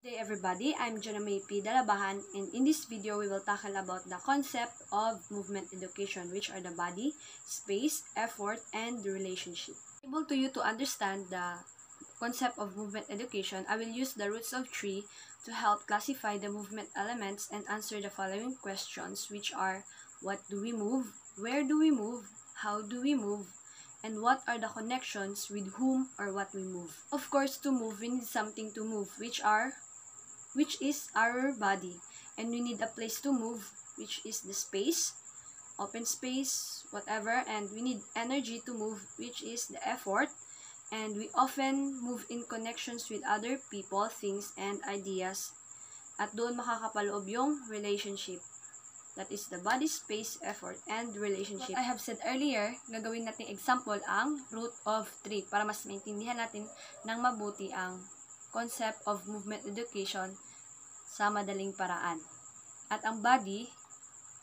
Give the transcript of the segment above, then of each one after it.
Good day everybody, I'm Janamay P. Dalabahan, and in this video we will tackle about the concept of movement education, which are the body, space, effort, and the relationship. Able to you to understand the concept of movement education, I will use the roots of tree to help classify the movement elements and answer the following questions, which are: what do we move, where do we move, how do we move, and what are the connections with whom or what we move. Of course, to move, we need something to move, which is our body, and we need a place to move, which is the space, open space, whatever, and we need energy to move, which is the effort, and we often move in connections with other people, things, and ideas, at doon makakapaloob yung relationship. That is the body, space, effort, and relationship. What I have said earlier, gagawin natin example ang root of tree para mas maintindihan natin ng mabuti ang concept of movement education sa madaling paraan. At ang body,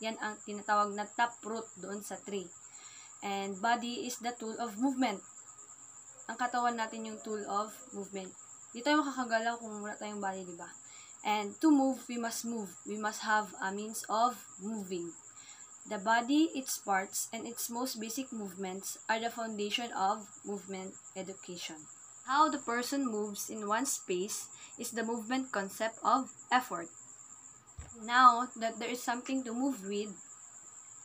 yan ang tinatawag na top root doon sa tree. And body is the tool of movement. Ang katawan natin yung tool of movement. Di tayo makakagalaw kung wala tayong body, di ba? And to move, we must move. We must have a means of moving. The body, its parts, and its most basic movements are the foundation of movement education. How the person moves in one space is the movement concept of effort. Now that there is something to move with,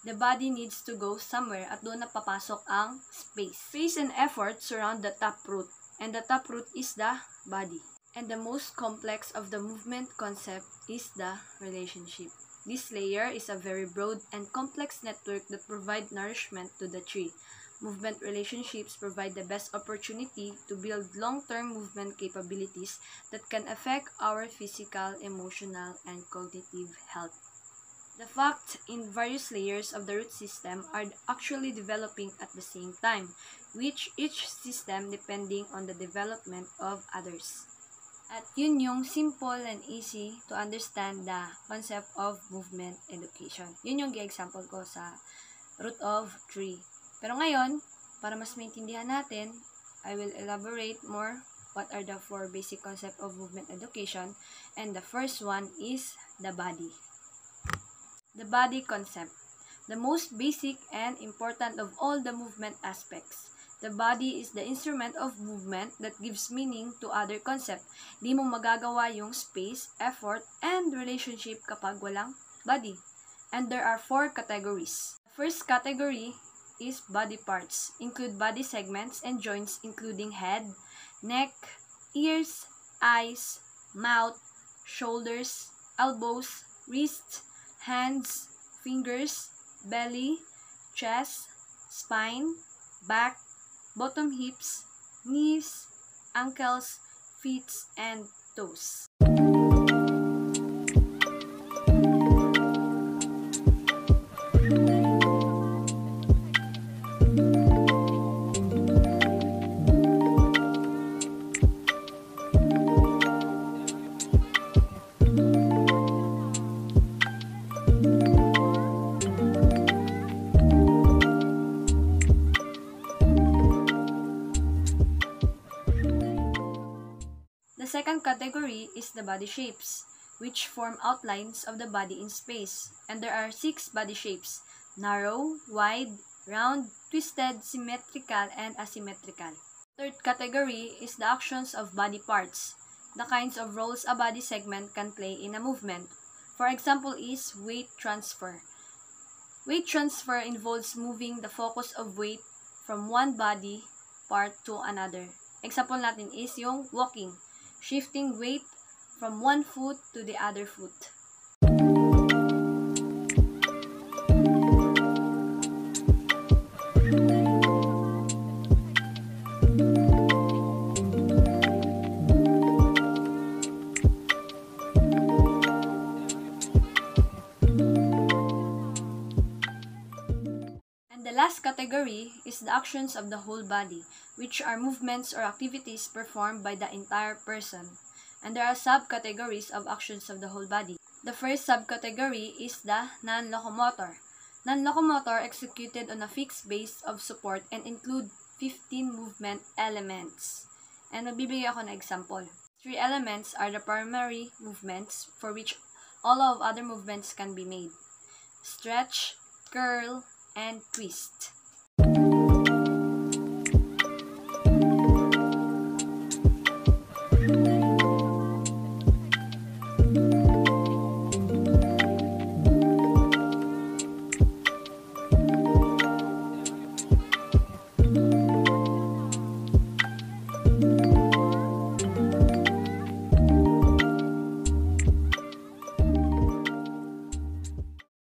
the body needs to go somewhere at doon na papasok ang space. Space and effort surround the top root, and the top root is the body. And the most complex of the movement concept is the relationship. This layer is a very broad and complex network that provides nourishment to the tree. Movement relationships provide the best opportunity to build long-term movement capabilities that can affect our physical, emotional, and cognitive health. The fact in various layers of the root system are actually developing at the same time, which each system depending on the development of others. At yun yung simple and easy to understand the concept of movement education. Yun yung example ko sa root of tree. Pero ngayon, para mas maintindihan natin, I will elaborate more what are the four basic concepts of movement education. And the first one is the body. The body concept. The most basic and important of all the movement aspects. The body is the instrument of movement that gives meaning to other concept. Di mo magagawa yung space, effort, and relationship kapag walang body. And there are four categories. The first category is body parts. Include body segments and joints including head, neck, ears, eyes, mouth, shoulders, elbows, wrists, hands, fingers, belly, chest, spine, back, bottom hips, knees, ankles, feet, and toes. The second category is the body shapes, which form outlines of the body in space. And there are 6 body shapes: narrow, wide, round, twisted, symmetrical, and asymmetrical. Third category is the actions of body parts, the kinds of roles a body segment can play in a movement. For example is weight transfer. Weight transfer involves moving the focus of weight from one body part to another. Example natin is yung walking. Shifting weight from one foot to the other foot. And the last category is the actions of the whole body, which are movements or activities performed by the entire person. And there are subcategories of actions of the whole body. The first subcategory is the non-locomotor. Non-locomotor executed on a fixed base of support and include 15 movement elements. And magbibigay ako ng example. Three elements are the primary movements for which all of other movements can be made: stretch, curl, and twist.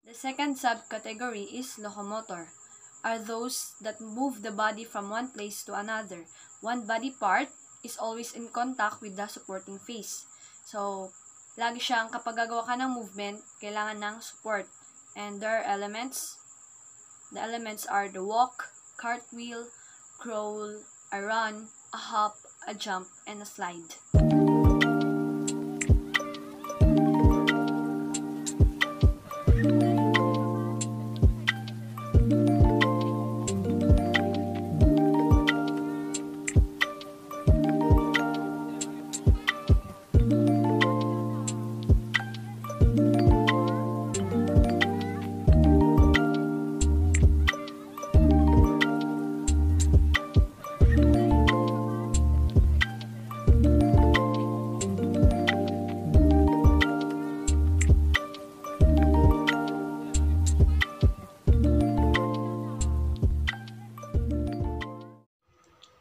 The second subcategory is locomotor, are those that move the body from one place to another. One body part is always in contact with the supporting face. So, lagi siyang kapag gagawa ka ng movement, kailangan ng support. And there are elements. The elements are the walk, cartwheel, crawl, a run, a hop, a jump, and a slide.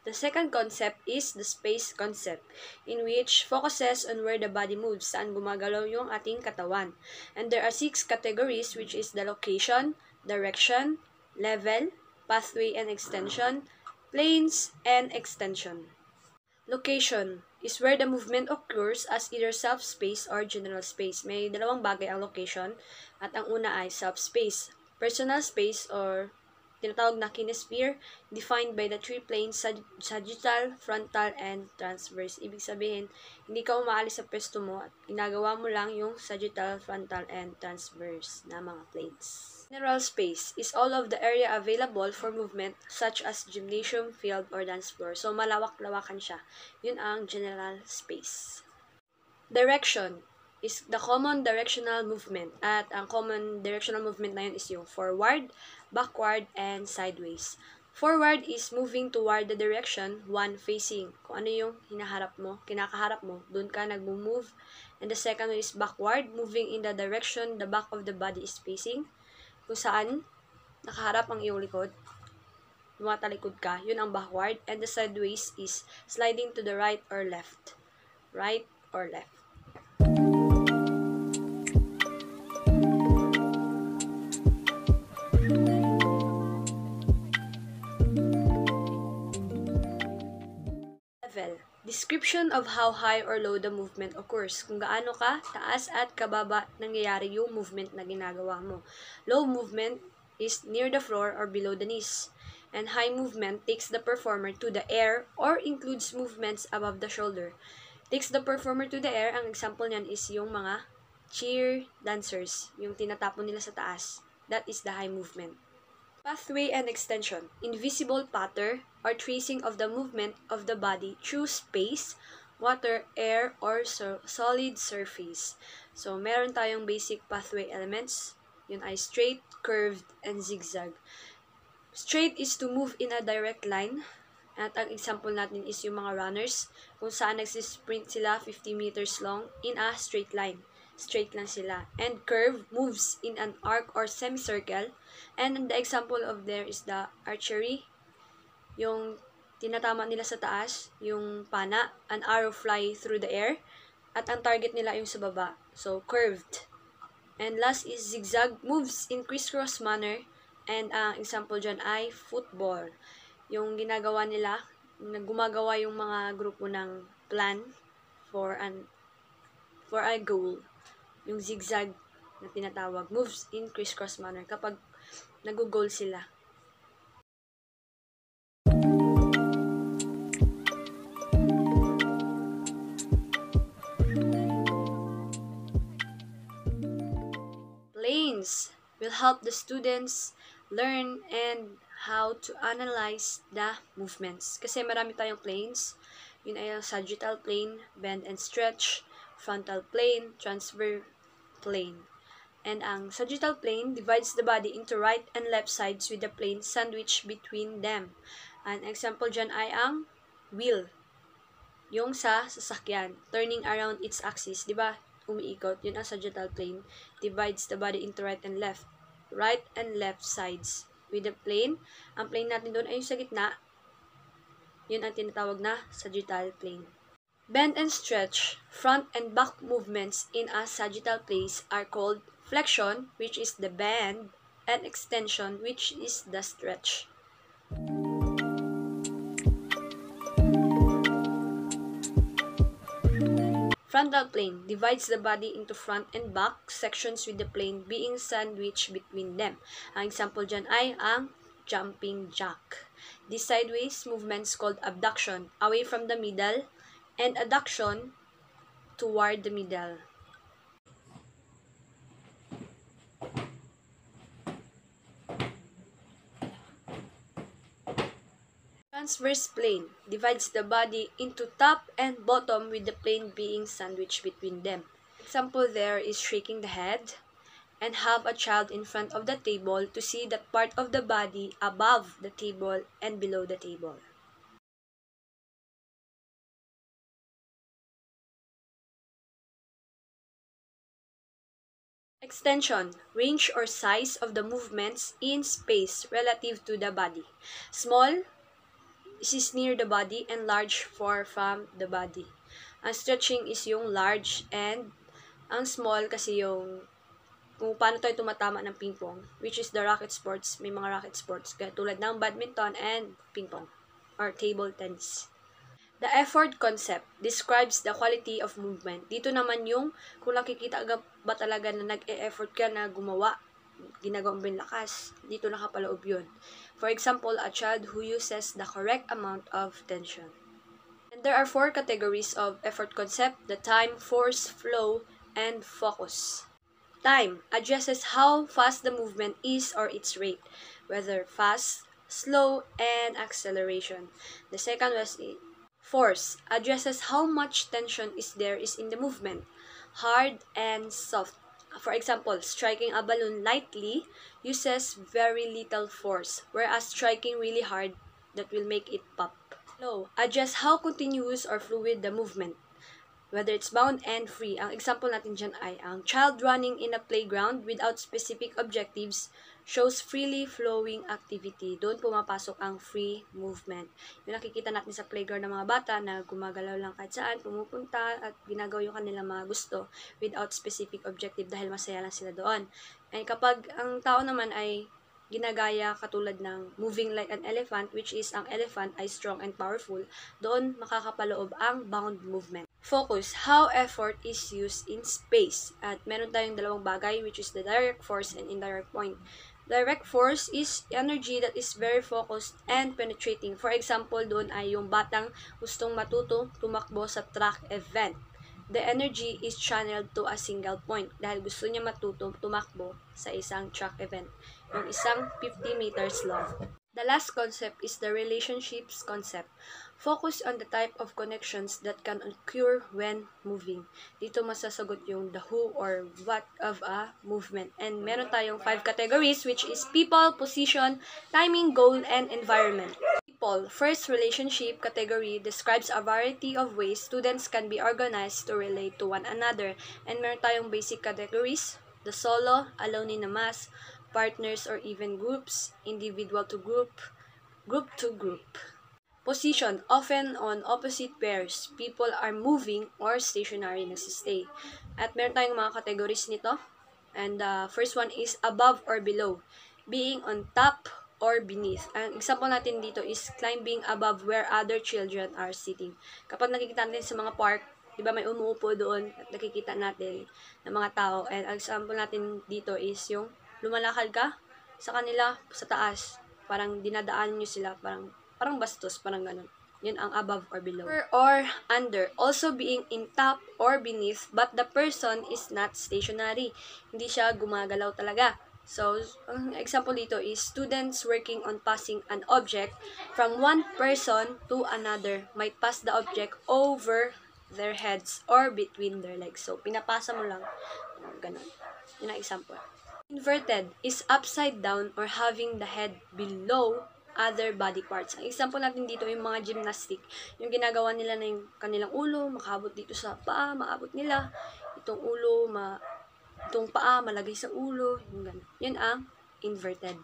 The second concept is the space concept, in which focuses on where the body moves, saan gumagalaw yung ating katawan. And there are 6 categories, which is the location, direction, level, pathway and extension, planes, and extension. Location is where the movement occurs as either self-space or general space. May dalawang bagay ang location, at ang una ay self-space. Personal space or tinatawag na kinesphere, defined by the 3 planes, sagittal, frontal, and transverse. Ibig sabihin, hindi ka umaalis sa pwesto mo at ginagawa mo lang yung sagittal, frontal, and transverse na mga planes. General space is all of the area available for movement such as gymnasium, field, or dance floor. So, malawak-lawakan siya. Yun ang general space. Direction is the common directional movement. At ang common directional movement na yun is yung forward, backward, and sideways. Forward is moving toward the direction one facing. Kung ano yung hinaharap mo, kinakaharap mo, dun ka nag-move. And the second one is backward, moving in the direction the back of the body is facing. Kung saan nakaharap ang iyong likod, lumatalikod ka, yun ang backward. And the sideways is sliding to the right or left. Right or left. Level. Description of how high or low the movement occurs. Kung gaano ka taas at kababa nangyayari yung movement na ginagawa mo. Low movement is near the floor or below the knees. And high movement takes the performer to the air or includes movements above the shoulder. Takes the performer to the air, ang example niyan is yung mga cheer dancers, yung tinatapon nila sa taas. That is the high movement. Pathway and extension. Invisible pattern or tracing of the movement of the body through space, water, air, or solid surface. So, meron tayong basic pathway elements. Yun ay straight, curved, and zigzag. Straight is to move in a direct line. At ang example natin is yung mga runners, kung saan nagsisprint sila 50 meters long in a straight line. Straight lang sila. And curve moves in an arc or semicircle. And the example of there is the archery. Yung tinatama nila sa taas, yung pana, an arrow fly through the air. At ang target nila yung sa baba. So, curved. And last is zigzag, moves in crisscross manner. And ang example dyan ay football. Yung ginagawa nila, gumagawa yung mga grupo ng plan for a goal. Yung zigzag na tinatawag, moves in crisscross manner kapag nag-goal sila. Planes will help the students learn and how to analyze the movements. Kasi marami tayong planes. Yun ay ang sagittal plane, bend and stretch, frontal plane, transverse plane. And ang sagittal plane divides the body into right and left sides with the plane sandwiched between them. An example dyan ay ang wheel. Yung sa sasakyan, turning around its axis, di ba? Umiikot, yun ang sagittal plane. Divides the body into right and left sides with the plane. Ang plane natin doon ay yung sa gitna. Yun ang tinatawag na sagittal plane. Bend and stretch, front and back movements in a sagittal plane are called flexion, which is the bend, and extension, which is the stretch. Frontal plane divides the body into front and back sections with the plane being sandwiched between them. Ang example dyan ay ang jumping jack. This sideways movements called abduction, away from the middle, and adduction, toward the middle. Transverse plane divides the body into top and bottom with the plane being sandwiched between them. Example there is shaking the head and have a child in front of the table to see that part of the body above the table and below the table. Extension, range or size of the movements in space relative to the body. Small is near the body and large far from the body. Ang stretching is yung large and ang small kasi yung kung paano tayo tumatama ng ping-pong, which is the racket sports. May mga racket sports tulad ng badminton and ping-pong or table tennis. The effort concept describes the quality of movement. Dito naman yung kung nakikita ba talaga na nag-e-effort ka na gumawa, ginagawa mo yung lakas, dito nakapaloob yun. For example, a child who uses the correct amount of tension. And there are 4 categories of effort concept: the time, force, flow, and focus. Time addresses how fast the movement is or its rate, whether fast, slow, and acceleration. The second was force addresses how much tension is in the movement, hard and soft. For example, striking a balloon lightly uses very little force, whereas striking really hard, that will make it pop. Flow adjusts how continuous or fluid the movement, whether it's bound and free. Ang example natin dyan ay ang child running in a playground without specific objectives shows freely flowing activity. Doon pumapasok ang free movement. Yung nakikita natin sa playground ng mga bata na gumagalaw lang kahit saan, pumupunta at ginagawa yung kanilang mga gusto without specific objective dahil masaya lang sila doon. And kapag ang tao naman ay ginagaya katulad ng moving like an elephant, which is ang elephant ay strong and powerful, doon makakapaloob ang bound movement. Focus, how effort is used in space. At meron tayong dalawang bagay, which is the direct force and indirect point. Direct force is energy that is very focused and penetrating. For example, doon ay yung batang gustong matuto tumakbo sa track event. The energy is channeled to a single point dahil gusto niya matuto tumakbo sa isang track event, yung isang 50 meters long. The last concept is the relationships concept. Focus on the type of connections that can occur when moving. Dito masasagot yung the who or what of a movement. And meron tayong 5 categories, which is people, position, timing, goal, and environment. People, first relationship category describes a variety of ways students can be organized to relate to one another. And meron tayong basic categories, the solo, alone in a mass, partners or even groups, individual to group, group to group. Position, often on opposite pairs. People are moving or stationary, nagsistay. At meron tayong mga categories nito. And the first one is above or below. Being on top or beneath. Ang example natin dito is climbing above where other children are sitting. Kapag nakikita natin sa mga park, di ba may umuupo doon at nakikita natin ng mga tao. And ang example natin dito is yung lumalakad ka sa kanila sa taas. Parang dinadaan nyo sila, parang bastos, parang ganun. Yun ang above or below. Or under, also being in top or beneath, but the person is not stationary. Hindi siya gumagalaw talaga. So, ang example dito is students working on passing an object from one person to another might pass the object over their heads or between their legs. So, pinapasa mo lang. Ganun. Yun ang example. Inverted is upside down or having the head below other body parts. Ang example natin dito yung mga gymnastic. Yung ginagawa nila na yung kanilang ulo, makaabot dito sa paa, maabot nila. Itong ulo, itong paa, malagay sa ulo. Yung ganun. Yun ang inverted.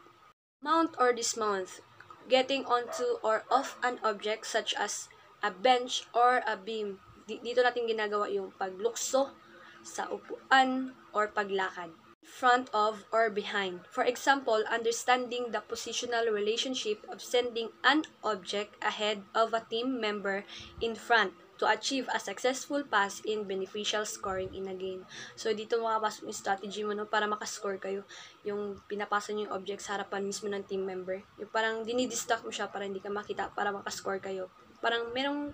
Mount or dismount. Getting onto or off an object such as a bench or a beam. Dito natin ginagawa yung paglukso sa upuan or paglakad. Front of or behind. For example, understanding the positional relationship of sending an object ahead of a team member in front to achieve a successful pass in beneficial scoring in a game. So, dito makapasok yung strategy mo, no, para makascore kayo. Yung pinapasa nyo yung object sa harapan mismo ng team member. Yung parang dinidistract mo siya para hindi ka makita, para makascore kayo. Parang merong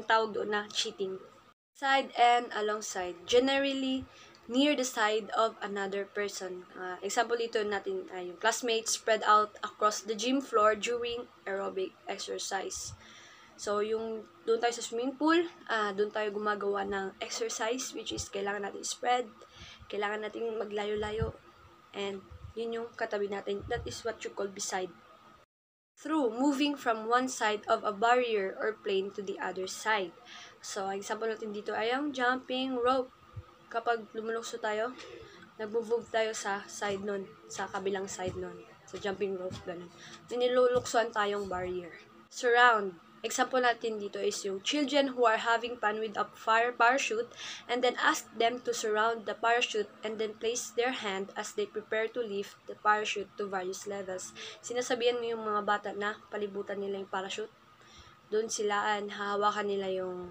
tawag doon na cheating. Side and alongside. Generally, near the side of another person. Example dito natin ay yung classmates spread out across the gym floor during aerobic exercise. So, yung doon tayo sa swimming pool, doon tayo gumagawa ng exercise, which is kailangan natin spread, kailangan natin maglayo-layo, and yun yung katabi natin. That is what you call beside. Through moving from one side of a barrier or plane to the other side. So, example natin dito ay yung jumping rope. Kapag lumulukso tayo, nag-move tayo sa side nun, sa kabilang side nun. Sa jumping rope, ganun. Niluluksoan tayong barrier. Surround. Example natin dito is yung children who are having fun with a fire parachute and then ask them to surround the parachute and then place their hand as they prepare to lift the parachute to various levels. Sinasabihan mo yung mga bata na palibutan nila yung parachute. Doon sila hahawakan nila yung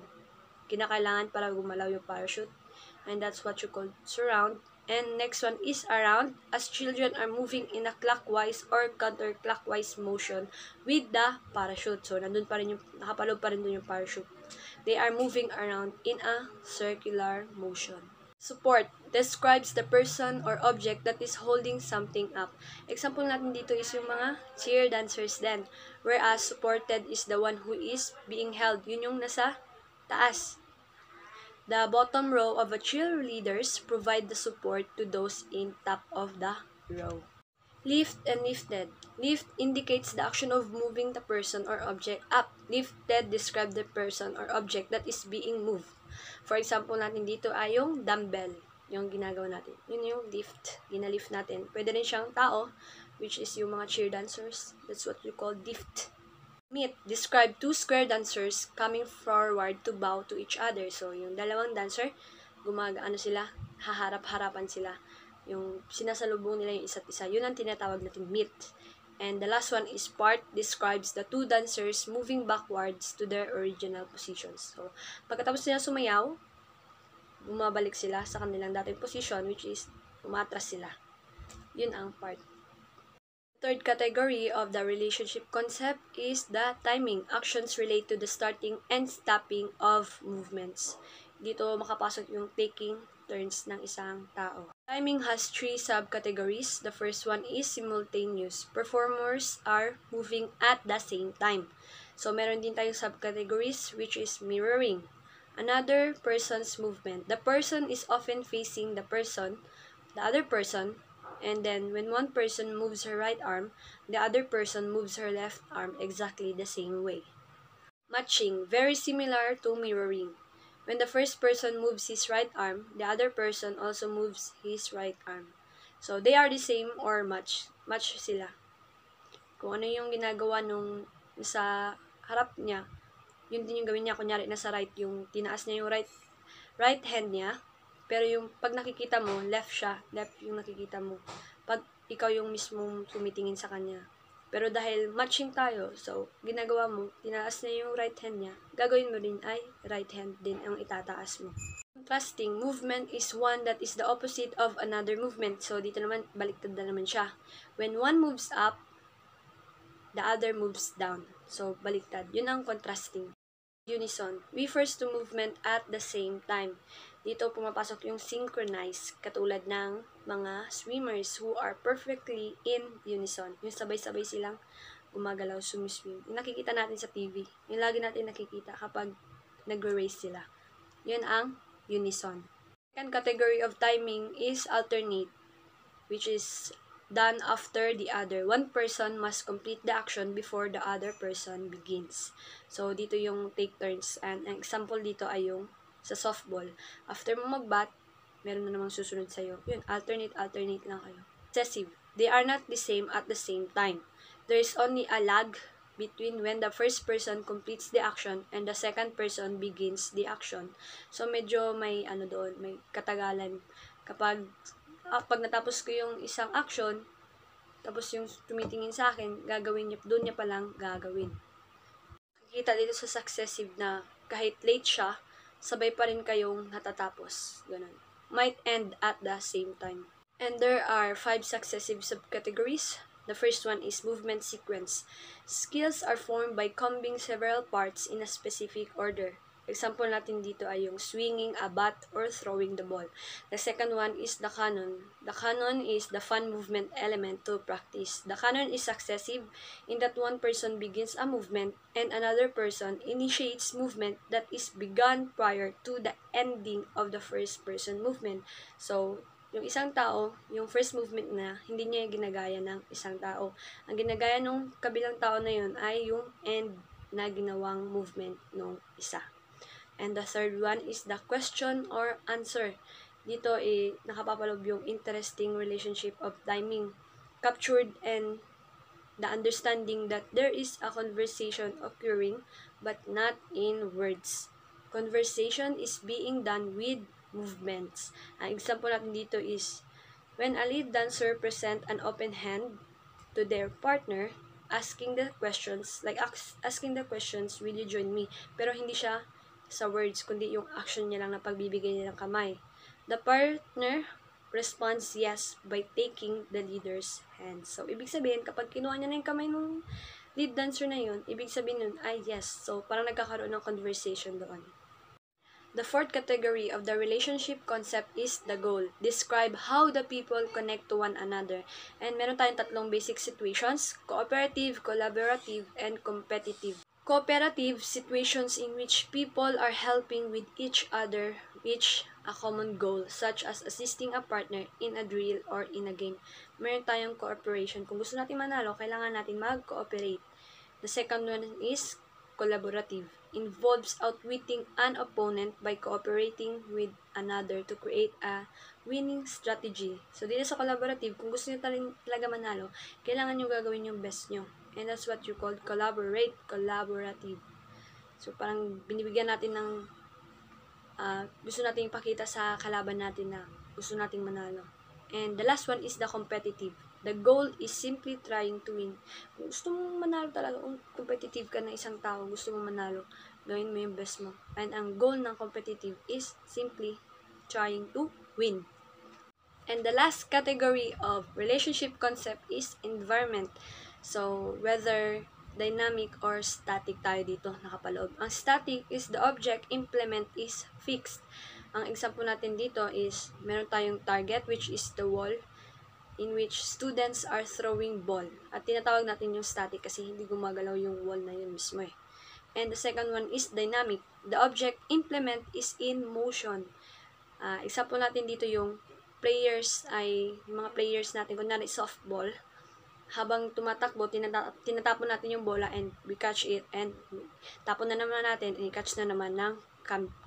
kinakailangan para gumalaw yung parachute. And that's what you call surround. And next one is around, as children are moving in a clockwise or counterclockwise motion with the parachute. So, nandun pa rin yung, nakapaloob pa rin dun yung parachute. They are moving around in a circular motion. Support describes the person or object that is holding something up. Example natin dito is yung mga cheer dancers din. Whereas supported is the one who is being held. Yun yung nasa taas. The bottom row of the cheerleaders provide the support to those in top of the row. Lift and lifted. Lift indicates the action of moving the person or object up. Lifted describes the person or object that is being moved. For example natin dito ay yung dumbbell, yung ginagawa natin. Yun yung lift, ginalift natin. Pwede rin siyang tao, which is yung mga cheer dancers. That's what we call lift. Meet, describe two square dancers coming forward to bow to each other. So, yung dalawang dancer, sila, haharap-harapan sila. Yung sinasalubong nila yung isa't isa. Yun ang tinatawag natin meet. And the last one is part, describes the two dancers moving backwards to their original positions. So, pagkatapos nila sumayaw, bumabalik sila sa kanilang dating position, which is umatras sila. Yun ang part. Third category of the relationship concept is the timing. Actions relate to the starting and stopping of movements. Dito makapasok yung taking turns ng isang tao. Timing has three subcategories. The first one is simultaneous. Performers are moving at the same time. So, meron din tayong subcategories which is mirroring. Another person's movement. The person is often facing the other person, and then when one person moves her right arm, the other person moves her left arm exactly the same way. Matching, very similar to mirroring. When the first person moves his right arm, the other person also moves his right arm. So, they are the same or match sila. Kung ano yung ginagawa nung sa harap niya, yun din yung gawin niya. Kunyari, nasa right, yung tinaas niya yung right hand niya, pero yung pag nakikita mo, left yung nakikita mo. Pag ikaw yung mismong tumitingin sa kanya. Pero dahil matching tayo, so ginagawa mo, tinaas niya yung right hand niya, gagawin mo din ay right hand din ang itataas mo. Contrasting movement is one that is the opposite of another movement. So dito naman, baliktad na naman siya. When one moves up, the other moves down. So baliktad. Yun ang contrasting. Unison refers to movement at the same time. dito pumapasok yung synchronize, katulad ng mga swimmers who are perfectly in unison. Yung sabay-sabay silang gumagalaw, sumiswim. Yung nakikita natin sa TV. Yung lagi natin nakikita kapag nagre-race sila. Yun ang unison. Second category of timing is alternate, which is done after the other. One person must complete the action before the other person begins. So, dito yung take turns. And ang example dito ay yung sa softball. After mo mag-bat, meron na namang susunod sa'yo. Yun, alternate lang kayo. Successive. They are not the same at the same time. There is only a lag between when the first person completes the action and the second person begins the action. So, medyo may doon, may katagalan. Kapag pag natapos ko yung isang action, tapos yung tumitingin sa akin, gagawin niya, doon niya palang gagawin. Kita dito sa successive na kahit late siya, sabay pa rin kayong natatapos. Ganun. Might end at the same time. And there are 5 successive subcategories. The first one is movement sequence. Skills are formed by combing several parts in a specific order. Example natin dito ay yung swinging a bat or throwing the ball. The second one is the canon. The canon is the fun movement element to practice. The canon is successive in that one person begins a movement and another person initiates movement that is begun prior to the ending of the first person movement. So, yung isang tao, yung first movement na, hindi niya ginagaya ng isang tao. Ang ginagaya ng kabilang tao na yun ay yung end na ginawang movement ng isa. And the third one is the question or answer. Dito nakapapaloob yung interesting relationship of timing, captured and the understanding that there is a conversation occurring but not in words. Conversation is being done with movements. Ang example natin dito is when a lead dancer present an open hand to their partner, asking the questions, will you join me? Pero hindi siya sa words, kundi yung action niya lang na pagbibigay niya ng kamay. The partner responds yes by taking the leader's hand. So, ibig sabihin, kapag kinuha niya na yung kamay ng lead dancer na yun, ibig sabihin nun ay yes. So, parang nagkakaroon ng conversation doon. The fourth category of the relationship concept is the goal. Describe how the people connect to one another. And meron tayong 3 basic situations: cooperative, collaborative, and competitive. Cooperative, situations in which people are helping with each other reach a common goal, such as assisting a partner in a drill or in a game. Meron tayong cooperation. Kung gusto natin manalo, kailangan natin mag-cooperate. The second one is collaborative. Involves outwitting an opponent by cooperating with another to create a winning strategy. So, dito sa collaborative, kung gusto nyo talaga manalo, kailangan nyo gagawin yung best nyo. And that's what you call collaborative. So, parang binibigyan natin ng gusto natin ipakita sa kalaban natin na gusto nating manalo. And the last one is the competitive. The goal is simply trying to win. Kung gusto mong manalo talaga, kung competitive ka na isang tao, gusto mong manalo, gawin mo yung best mo. And ang goal ng competitive is simply trying to win. And the last category of relationship concept is environment. So, whether dynamic or static tayo dito nakapaloob. Ang static is the object, implement is fixed. Ang example natin dito is, meron tayong target which is the wall in which students are throwing ball. At tinatawag natin yung static kasi hindi gumagalaw yung wall na yun mismo eh. And the second one is dynamic. The object, implement is in motion. Example natin dito yung mga players natin, kunwari softball, habang tumatakbo, tinatapon natin yung bola and we catch it and tapon na naman natin and catch na naman ng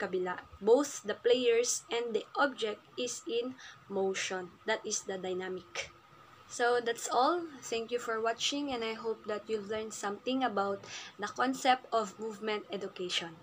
kabila. Both the players and the object is in motion. That is the dynamic. So that's all. Thank you for watching and I hope that you've learned something about the concept of movement education.